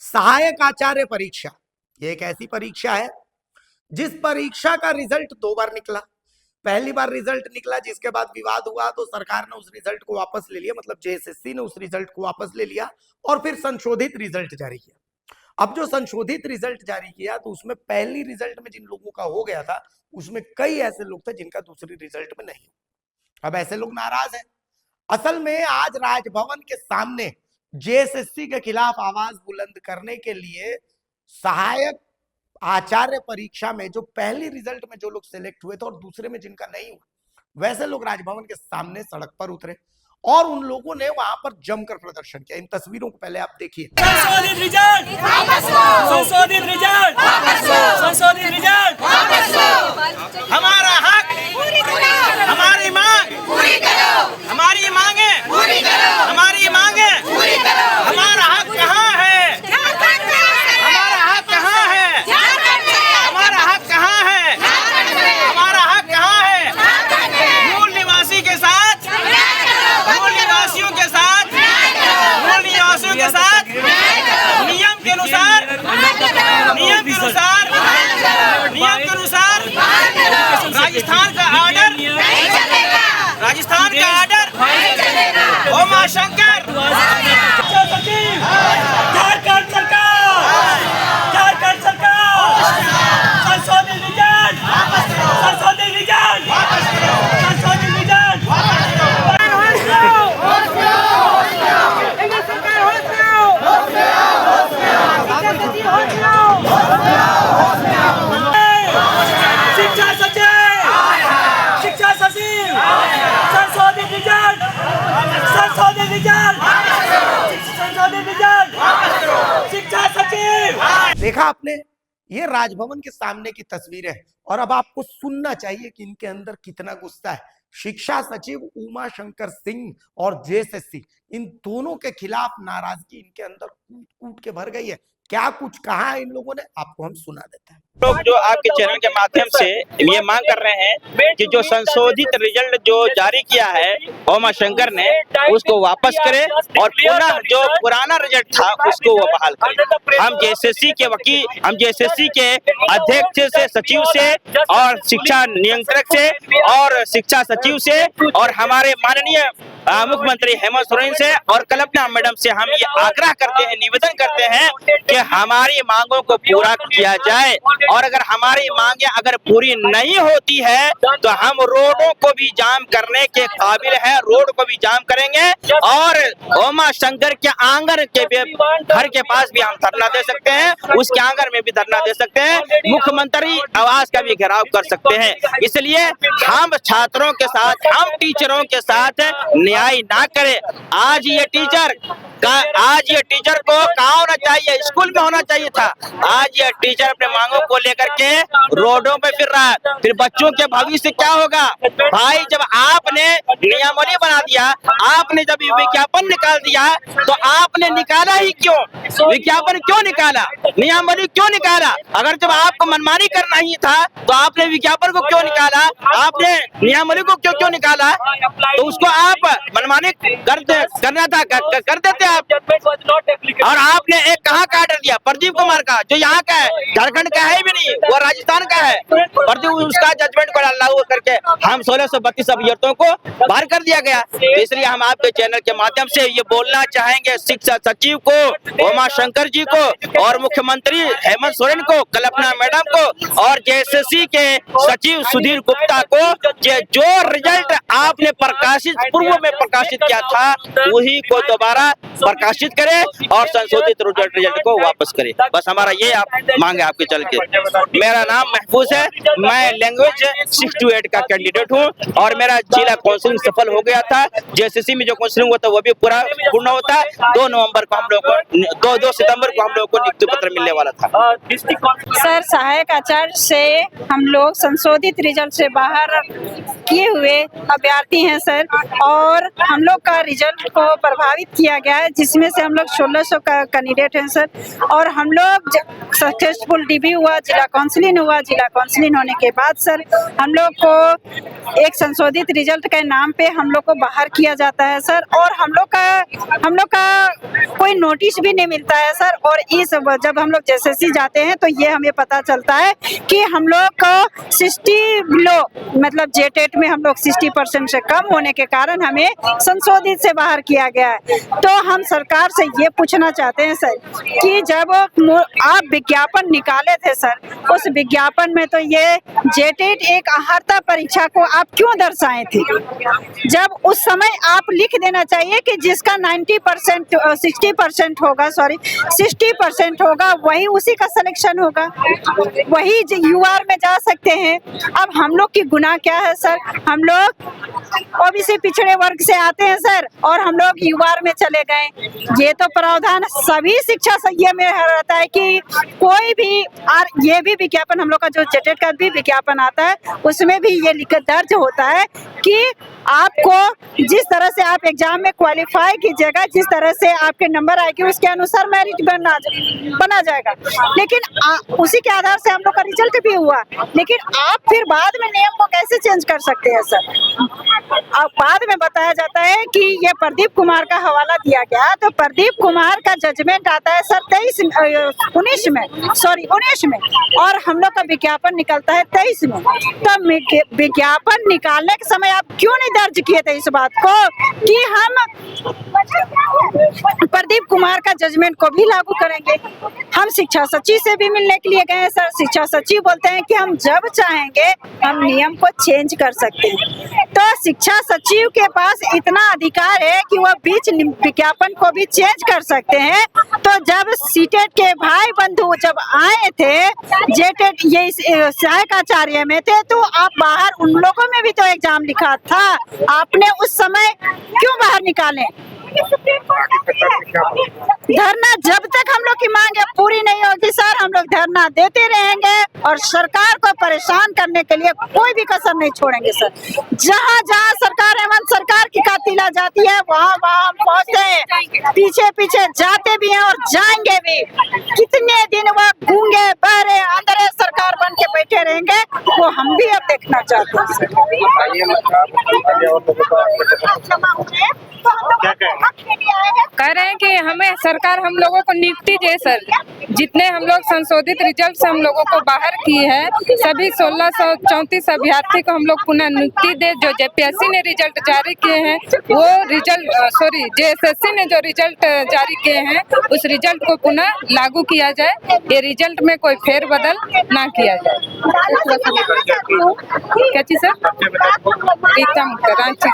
सहायक आचार्य परीक्षा, ये एक ऐसी परीक्षा है जिस परीक्षा का रिजल्ट 2 बार निकला। पहली बार रिजल्ट निकला जिसके बाद विवाद हुआ तो सरकार ने उस रिजल्ट को वापस ले लिया, मतलब जेएसएससी ने उस रिजल्ट को वापस ले लिया और फिर संशोधित रिजल्ट जारी किया। अब जो संशोधित रिजल्ट जारी किया तो उसमें पहली रिजल्ट में जिन लोगों का हो गया था उसमें कई ऐसे लोग थे जिनका दूसरी रिजल्ट में नहीं। अब ऐसे लोग नाराज हैं। असल में आज राजभवन के सामने जेएसएससी के खिलाफ आवाज बुलंद करने के लिए सहायक आचार्य परीक्षा में जो पहली रिजल्ट में जो लोग सिलेक्ट हुए थे और दूसरे में जिनका नहीं हुआ, वैसे लोग राजभवन के सामने सड़क पर उतरे और उन लोगों ने वहां पर जमकर प्रदर्शन किया। इन तस्वीरों को पहले आप देखिए। संशोधित रिजल्ट संशोधित रिजल्ट संशोधित रिजल्ट, हमारा हक, हमारी मांग पूरी करो, हमारी मांगे पूरी करो, हमारी मांगे पूरी करो। हमारा हक कहाँ है? हमारा हक कहाँ है? हमारा हक कहाँ है? हमारा हक कहाँ है? मूल निवासी के साथ, मूल निवासियों के साथ, मूल निवासियों के साथ नियम के अनुसार, नियम के अनुसार, नियम के अनुसार राजस्थान का ऑर्डर, राजस्थान का ऑर्डर उमा शंकर, झारखंड सरकार, झारखंड सरकार, संशोधित रिजल्ट, संशोधित रिजल्ट, संशोधित रिजल्ट। शिक्षा सचिव, शिक्षा सचिव, संशोधित रिजल्ट, संशोधित रिजल्ट, संशोधित रिजल्ट, शिक्षा सचिव। देखा आपने, ये राजभवन के सामने की तस्वीर है और अब आपको सुनना चाहिए कि इनके अंदर कितना गुस्सा है। शिक्षा सचिव उमा शंकर सिंह और जेएसएससी, इन दोनों के खिलाफ नाराजगी इनके अंदर कूट कूट के भर गई है। क्या कुछ कहा है इन लोगों ने, आपको हम सुना देते हैं। लोग जो आपके चैनल के माध्यम से ये मांग कर रहे हैं कि जो संशोधित रिजल्ट जो जारी किया है उमा शंकर ने, उसको वापस करे और पुनः जो पुराना रिजल्ट था उसको वो बहाल करे। हम जेएसएससी के वकील, हम जेएसएससी के अध्यक्ष से, सचिव से और शिक्षा नियंत्रक से और शिक्षा सचिव से और हमारे माननीय मुख्यमंत्री हेमंत सोरेन से और कल्पना मैडम से हम ये आग्रह करते हैं, निवेदन करते हैं कि हमारी मांगों को पूरा किया जाए और अगर हमारी मांगे अगर पूरी नहीं होती है तो हम रोडों को भी जाम करने के काबिल है, रोड को भी जाम करेंगे और उमा शंकर के आंगन के घर के पास भी हम धरना दे सकते हैं, उसके आंगन में भी धरना दे सकते हैं, मुख्यमंत्री आवास का भी घेराव कर सकते हैं। इसलिए हम छात्रों के साथ, हम टीचरों के साथ न्याय ना करें। आज ये टीचर को कहाँ होना चाहिए? स्कूल में होना चाहिए था। आज ये टीचर अपने मांगों को लेकर के रोडों पे फिर रहा है। फिर बच्चों के भविष्य क्या होगा? भाई, जब आपने नियमावली बना दिया, आपने जब विज्ञापन निकाल दिया तो आपने निकाला ही क्यों? विज्ञापन क्यों निकाला? नियमावली क्यों निकाला? अगर जब आपको मनमानी करना ही था तो आपने विज्ञापन को क्यों निकाला? आपने नियमावली को क्यों निकाला? तो उसको आप मनमानी करना था, कर देते आप। और आपने एक कहाँ का ऑर्डर दिया? प्रदीप कुमार का, जो यहाँ का है, झारखंड का है भी नहीं, वो राजस्थान का है। प्रदीप, उसका जजमेंट को लागू करके हम 1632 अभ्यर्थियों को बाहर कर दिया गया। तो इसलिए हम आपके चैनल के माध्यम से ये बोलना चाहेंगे शिक्षा सचिव को, उमा शंकर जी को और मुख्यमंत्री हेमंत सोरेन को, कल्पना मैडम को और जेएसएससी के सचिव सुधीर गुप्ता को, जो रिजल्ट आपने पूर्व में प्रकाशित किया था वही को दोबारा प्रकाशित करे और संशोधित रिजल्ट को वापस करे। बस हमारा ये मांग है आपके चल के। मेरा नाम महफूज है, मैं लैंग्वेज 628 का कैंडिडेट हूँ और मेरा जिला काउंसलिंग सफल हो गया था। जेएसएससी में जो काउंसलिंग होता है वो भी पूर्ण होता है। 2 नवंबर को हम लोग को 2 सितंबर को हम लोग को नियुक्ति पत्र मिलने वाला था। सर, सहायक आचार्य से हम लोग संशोधित रिजल्ट से बाहर किए हुए अभ्यर्थी हैं सर, और हम लोग का रिजल्ट को प्रभावित किया गया है जिसमें से हम लोग 1600 का कैंडिडेट हैं सर। और और हम लोग सक्सेसफुल डीबी हुआ, जिला काउंसलिंग हुआ। जिला काउंसलिंग होने के बाद सर हम लोग को एक संशोधित रिजल्ट के नाम पे हम लोग को बाहर किया जाता है सर, और हम लोग का कोई नोटिस भी नहीं मिलता है सर। और इस जब हम लोग जेएसएससी जाते हैं तो ये हमें पता चलता है कि हम लोग को 60 बिलो मतलब जेटेट में हम लोग 60% से कम होने के कारण हमें संशोधित से बाहर किया गया है। तो हम सरकार से ये पूछना चाहते हैं सर कि जब आप विज्ञापन निकाले थे सर, उस विज्ञापन में तो ये जेटेट एक अर्हता परीक्षा को आप क्यों दर्शाए थे? जब उस समय आप लिख देना चाहिए कि जिसका 90% 60% होगा, सॉरी 60% होगा, वही उसी का सिलेक्शन होगा, वही यूआर में जा सकते हैं। अब हम लोग की गुनाह क्या है सर? हम लोग ओबीसी पिछड़े वर्ग से आते हैं सर और हम लोग यूआर में चले गए। ये तो प्रावधान सभी शिक्षा संघ में रहता है कि कोई भी, और ये भी विज्ञापन हम लोग का जो जेटेट का भी विज्ञापन आता है उसमें भी ये लिखकर दर्ज होता है कि आपको जिस तरह से आप एग्जाम में क्वालिफाई कीजिएगा, जिस तरह से आपके नंबर आएंगे उसके अनुसार मेरिट बना जाएगा। लेकिन उसी के आधार से हम लोग का रिजल्ट भी हुआ, लेकिन आप फिर बाद में नियम को कैसे चेंज कर सकते हैं सर? अब बाद में बताया जाता है कि ये प्रदीप कुमार का हवाला दिया गया, तो प्रदीप कुमार का जजमेंट आता है सर 19 में, और हम लोग का विज्ञापन निकलता है 23 में। तो विज्ञापन निकालने के समय आप क्यों नहीं दर्ज किए थे इस बात को कि हम प्रदीप कुमार का जजमेंट को भी लागू करेंगे? हम शिक्षा सचिव से भी मिलने के लिए गए हैं सर। शिक्षा सचिव बोलते हैं कि हम जब चाहेंगे हम नियम को चेंज कर सकते हैं। तो शिक्षा सचिव के पास इतना अधिकार है कि वह बीच विज्ञापन को भी चेंज कर सकते हैं। तो जब सीटेट के भाई बंधु जब आए थे जेटेट ये सहायक आचार्य में थे, तो आप बाहर उन लोगों में भी तो एग्जाम लिखा था, आपने उस समय क्यों बाहर निकाले? धरना जब तक हम लोग की मांग पूरी नहीं होगी सर, हम लोग धरना देते रहेंगे और सरकार को परेशान करने के लिए कोई भी कसर नहीं छोड़ेंगे सर। जहाँ जहाँ सरकार हेमंत सरकार की कातिला जाती है वहाँ हम पहुँचते हैं, पीछे पीछे जाते भी हैं और जाएंगे भी। कितने दिन वह गूंगे बहरे अंधेरे सरकार बन के बैठे रहेंगे, वो हम भी अब देखना चाहते हैं। कह रहे हैं कि हमें सरकार हम लोगों को नियुक्ति दे सर। जितने हम लोग संशोधित रिजल्ट से हम लोगों को बाहर की है, सभी 1634 अभ्यर्थी को हम लोग पुनः नियुक्ति दे। जो जेपीएससी ने रिजल्ट जारी किए हैं वो जेएसएससी ने जो रिजल्ट जारी किए हैं उस रिजल्ट को पुनः लागू किया जाए। ये रिजल्ट में कोई फेरबदल ना किया जाए। क्या चीज सर? रांची।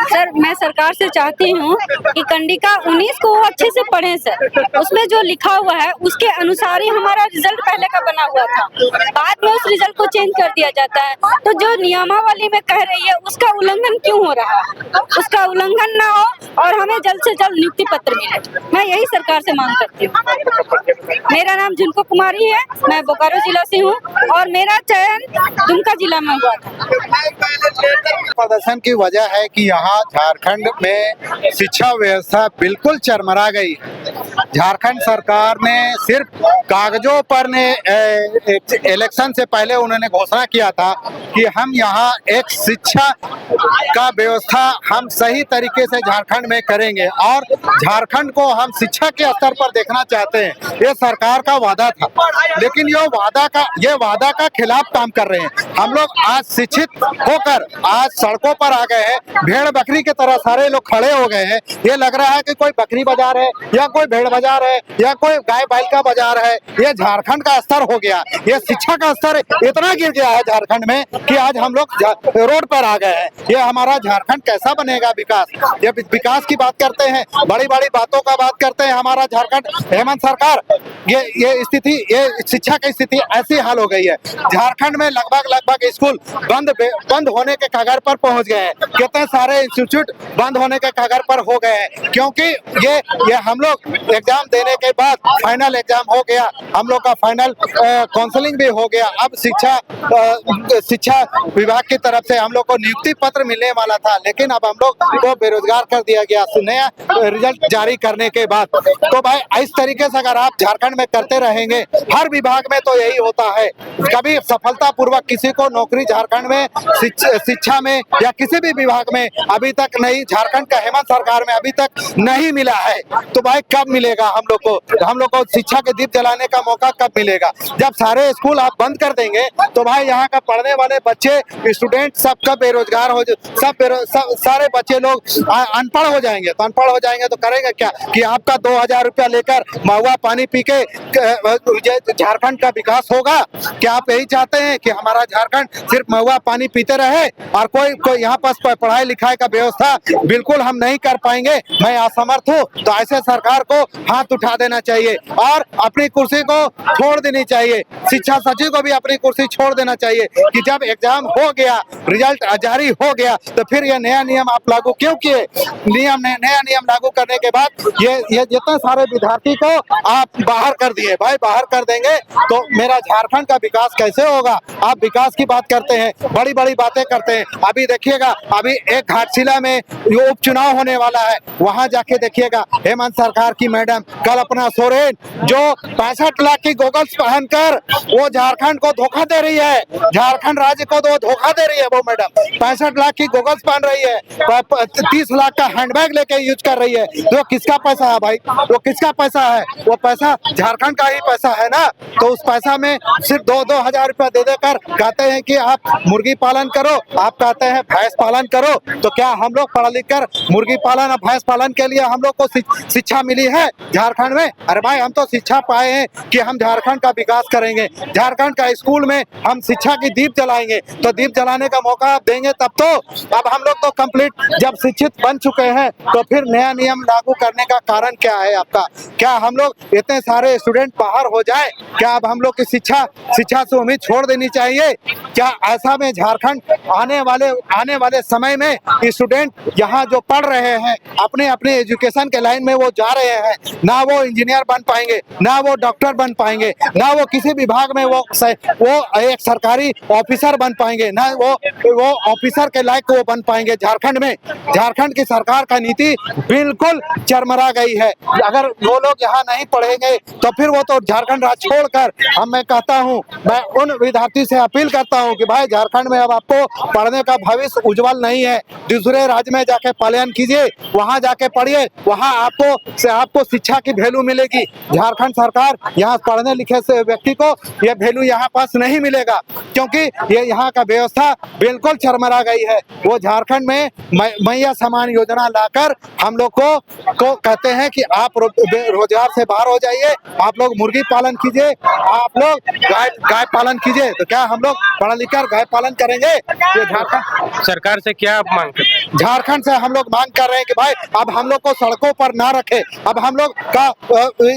सर मैं सरकार से चाहती हूँ कि कंडिका 19 को अच्छे से पढ़ें सर। उसमें जो लिखा हुआ है उसके अनुसार ही हमारा रिजल्ट पहले का बना हुआ था, बाद में उस रिजल्ट को चेंज कर दिया जाता है। तो जो नियमावली में कह रही है उसका उल्लंघन क्यों हो रहा है? उसका उल्लंघन ना हो और हमें जल्द से जल्द नियुक्ति पत्र मिले, मैं यही सरकार से मांग करती हूँ। मेरा नाम झुनको कुमारी है, मैं बोकारो जिला से हूँ और मेरा चयन दुमका जिला में हुआ था। प्रदर्शन की वजह है कि यहाँ झारखंड में शिक्षा व्यवस्था बिल्कुल चरमरा गई। झारखंड सरकार ने सिर्फ कागजों पर ने इलेक्शन से पहले उन्होंने घोषणा किया था कि हम यहाँ एक शिक्षा का व्यवस्था हम सही तरीके से झारखंड में करेंगे और झारखंड को हम शिक्षा के स्तर पर देखना चाहते हैं। ये सरकार का वादा था, लेकिन ये वादा का खिलाफ काम कर रहे हैं। हम लोग आज शिक्षित होकर आज सड़कों पर आ गए हैं, भेड़ बकरी की तरह सारे लोग खड़े हो गए हैं। ये लग रहा है कि कोई बकरी बाजार है या कोई भेड़ बाजार है या कोई गाय बैल का बाजार है। ये झारखंड का स्तर हो गया, ये शिक्षा का स्तर इतना गिर गया है झारखंड में कि आज हम लोग रोड पर आ गए हैं। ये हमारा झारखंड कैसा बनेगा? ये विकास की बात करते हैं, बड़ी बड़ी बातों का बात करते हैं। हमारा झारखंड हेमंत सरकार ये शिक्षा की स्थिति ऐसी हाल हो गई है। झारखंड में लगभग स्कूल बंद होने के कगार पर पहुंच गए हैं। कितने सारे इंस्टीट्यूट बंद होने के कगार पर हो गए हैं, क्योंकि ये हम लोग एग्जाम देने के बाद फाइनल एग्जाम हो गया गया, हम लोग का फाइनल काउंसलिंग भी हो गया। अब शिक्षा विभाग की तरफ से हम लोग को नियुक्ति पत्र मिलने वाला था, लेकिन अब हम लोग को बेरोजगार कर दिया गया नया रिजल्ट जारी करने के बाद। तो भाई इस तरीके से अगर आप झारखंड में करते रहेंगे, हर विभाग में तो यही होता है, कभी सफलतापूर्वक किसी को नौकरी झारखंड में शिक्षा में या किसी भी विभाग में अभी तक नहीं, झारखंड का हेमंत सरकार में अभी तक नहीं मिला है। तो भाई कब मिलेगा हम लोग को शिक्षा के दीप जलाने का मौका कब मिलेगा? जब सारे स्कूल आप बंद कर देंगे तो भाई यहाँ का पढ़ने वाले बच्चे, स्टूडेंट सबका बेरोजगार हो, सारे बच्चे लोग अनपढ़ हो जाएंगे। तो अनपढ़ हो जाएंगे तो करेंगे क्या कि आपका 2000 रुपया लेकर महुआ पानी पी के झारखंड का विकास होगा? क्या आप यही चाहते हैं कि हमारा झारखंड सिर्फ महुआ पानी पीते रहे और कोई यहाँ पास पढ़ाई लिखाई का व्यवस्था बिल्कुल हम नहीं कर पाएंगे? मैं असमर्थ हूँ। तो ऐसे सरकार को हाथ उठा देना चाहिए और अपनी कुर्सी को छोड़ देनी चाहिए। शिक्षा सचिव को भी अपनी कुर्सी छोड़ देना चाहिए कि जब एग्जाम हो गया, रिजल्ट जारी हो गया, तो फिर ये नया नियम आप लागू क्यों किए? नया नियम लागू करने के बाद ये जितने सारे विद्यार्थी को आप बाहर कर दिए। भाई बाहर कर देंगे तो मेरा झारखंड का विकास कैसे होगा? आप विकास की बात करते हैं, बड़ी बड़ी बातें करते हैं। अभी देखिएगा, अभी एक घाटशिला में ये उपचुनाव होने वाला है, वहां जाके देखिएगा हेमंत सरकार की मैडम कल्पना सोरेन जो 65 लाख की गॉगल्स पहनकर वो झारखंड को धोखा दे रही है, झारखंड राज्य को तो धोखा दे रही है। वो मैडम 65 लाख की गॉगल्स पहन रही है, 30 लाख का हैंडबैग लेके यूज कर रही है। वो किसका पैसा है भाई? वो किसका पैसा है? वो पैसा झारखंड का ही पैसा है ना। तो उस पैसा में सिर्फ 2-2 हजार रुपया दे देकर कहते हैं कि आप मुर्गी पालन करो, आप कहते हैं भैंस पालन करो। तो क्या हम लोग पढ़ लिख कर मुर्गी पालन और भैंस पालन के लिए हम लोग को शिक्षा मिली है झारखंड में? अरे भाई हम तो शिक्षा पाए हैं कि हम झारखंड का विकास करेंगे, झारखंड का स्कूल में हम शिक्षा की दीप जलाएंगे। तो दीप जलाने का मौका आप देंगे तब तो। अब हम लोग तो कंप्लीट जब शिक्षित बन चुके हैं तो फिर नया नियम लागू करने का कारण क्या है आपका? क्या हम लोग इतने सारे स्टूडेंट बाहर हो जाए? क्या अब हम लोग की शिक्षा से उम्मीद छोड़ देनी चाहिए? क्या ऐसा में झारखंड आने वाले समय में स्टूडेंट यहाँ जो पढ़ रहे हैं अपने एजुकेशन के लाइन में वो जा रहे हैं, ना वो इंजीनियर बन पाएंगे, ना वो डॉक्टर बन पाएंगे, ना वो किसी विभाग में वो एक सरकारी ऑफिसर बन पाएंगे, ना वो ऑफिसर के लायक वो बन पाएंगे। झारखंड की सरकार का नीति बिल्कुल चरमरा गई है। अगर वो लोग यहाँ नहीं पढ़ेंगे तो फिर वो तो झारखंड राज्य छोड़कर मैं कहता हूँ, मैं उन विद्यार्थी से अपील करता हूँ कि भाई झारखंड में अब आपको पढ़ने का भविष्य उज्जवल नहीं है। दूसरे राज्य में जाके पलायन कीजिए, वहाँ जाके पढ़िए, वहाँ आपको शिक्षा की वैल्यू मिलेगी। झारखंड सरकार यहाँ पढ़ने लिखे से व्यक्ति को ये वैल्यू यहाँ पास नहीं मिलेगा, क्योंकि ये यहाँ का व्यवस्था बिल्कुल चरमरा गई है। वो झारखंड में मैया समान योजना लाकर हम लोग को कहते हैं कि आप रोजगार से बाहर हो जाइए, आप लोग मुर्गी पालन कीजिए, आप लोग गाय पालन कीजिए। तो क्या हम लोग पढ़ लिख कर गाय पालन करेंगे? ये झारखंड सरकार से क्या आप मांग करते हैं? झारखंड से हम लोग मांग कर रहे हैं कि भाई अब हम लोग को सड़कों पर ना रखे, अब हम लोग का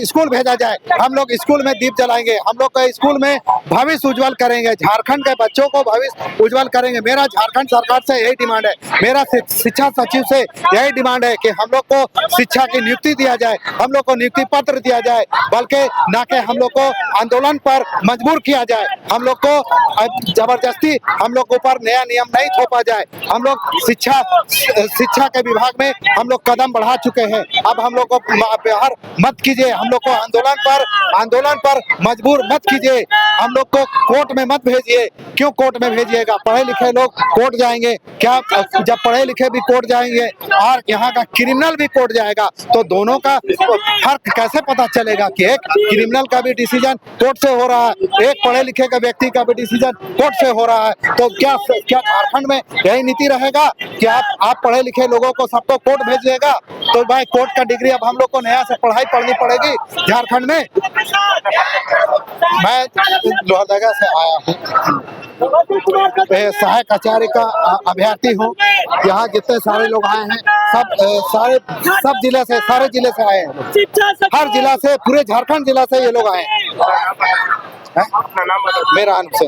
स्कूल भेजा जाए, हम लोग स्कूल में दीप जलाएंगे, हम लोग का स्कूल में भविष्य उज्जवल करेंगे, झारखंड के बच्चों को भविष्य उज्जवल करेंगे। मेरा झारखंड सरकार से यही डिमांड है, मेरा शिक्षा सचिव से यही डिमांड है कि हम लोग को शिक्षा की नियुक्ति दिया जाए, हम लोग को नियुक्ति पत्र दिया जाए, बल्कि ना कि हम लोग को आंदोलन पर मजबूर किया जाए। हम लोग को जबरदस्ती हम लोग ऊपर नया नियम नहीं थोपा जाए। हम लोग शिक्षा के विभाग में हम लोग कदम बढ़ा चुके हैं। अब हम लोग को व्यवहार मत कीजिए, हम लोग को आंदोलन पर मजबूर मत कीजिए, हम लोग को कोर्ट में मत भेजिए। क्यों कोर्ट में भेजिएगा? पढ़े लिखे लोग कोर्ट जाएंगे क्या? जब पढ़े लिखे भी कोर्ट जाएंगे और यहाँ का क्रिमिनल भी कोर्ट जाएगा तो दोनों का फर्क कैसे पता चलेगा कि एक क्रिमिनल का भी डिसीजन कोर्ट से हो रहा है, एक पढ़े लिखे का व्यक्ति का भी डिसीजन कोर्ट से हो रहा है? तो क्या झारखंड में यही नीति रहेगा कि आप पढ़े लिखे लोगों को सबको कोर्ट भेजिएगा? तो भाई कोर्ट का डिग्री अब हम लोग को नया से पढ़ाई पढ़नी पड़ेगी झारखंड में। मैं लोहरदगा से आया हूँ, सहायक आचार्य का अभ्यर्थी हूँ। यहाँ जितने सारे लोग आए हैं सब जिले से, सारे जिले से आए हैं, हर जिला से, पूरे झारखंड जिला से ये लोग आए हैं। मेरा नाम से